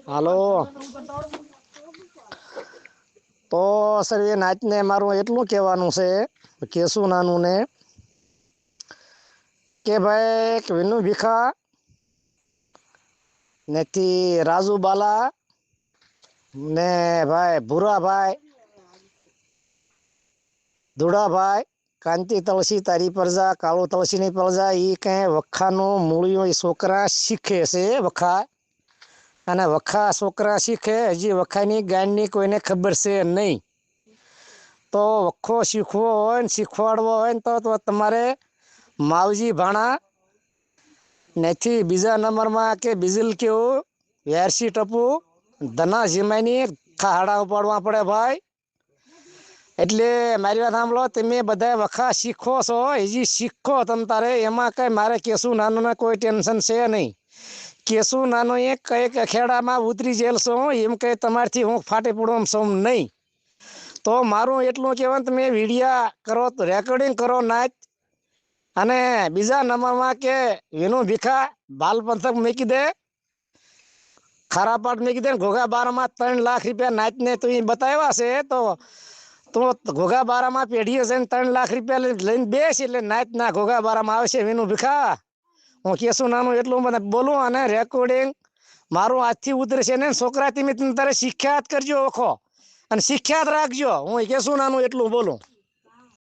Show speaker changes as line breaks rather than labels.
હાલો. તો સર એ નાચને મારું એટલું કહેવાનું છે કેશું નાનું ને કે ભાઈ વિનુ ભીખા નથી રાજુ બાલા ને ભાઈ ભૂરાભાઈ ધુડાભાઈ કાંતિ તળસી તારી પરજા કાળો તળસીની પરજા એ કઈ વખાનું મૂળિયો એ છોકરા શીખે છે વખા અને વખા છોકરા શીખે હજી વખાની ગાયની કોઈને ખબર છે નહીં. તો વખો શીખવો હોય ને શીખવાડવો હોય ને તો તમારે માવજી ભાણા નથી બીજા નંબરમાં કે બીજલ કેવું વેરસી ટપુ ધના જીમાની ખાડા ઉપાડવા પડે ભાઈ. એટલે મારી વાત સાંભળો તમે બધા વખા શીખો છો હજી શીખો તમ તારે એમાં કઈ મારે કેશું નાનું કોઈ ટેન્શન છે નહીં. કેશું નાનો એ કઈક ખેડામાં ઉતરી જેલ છો એમ કઈ તમારથી હું ફાટી પડવા છું નહીં. તો મારું એટલું કહેવાનું તમે વિડીયા કરો તો રેકોર્ડિંગ કરો નાચ અને બીજા નંબરમાં કે વિનુ ભીખા બાલ પંથક મૂકી દે ખારાપાટ મૂકી દે ઘોઘા બારમાં 3 લાખ રૂપિયા નાચને તો એ બતાવ્યા છે તો ઘોઘા બારામાં પેઢીએ જઈને 3 લાખ રૂપિયા લઈને બેસ એટલે નાચના ઘોઘા બારામાં આવશે વિનુ ભીખા. હું કેશું નાનું એટલું મને બોલું અને રેકોર્ડિંગ મારું આજથી ઉતરશે ને છોકરા તમે તારે શિખ્યાત કરજો ઓખો અને શિખ્યાત રાખજો. હું કેશું નાનું એટલું બોલું.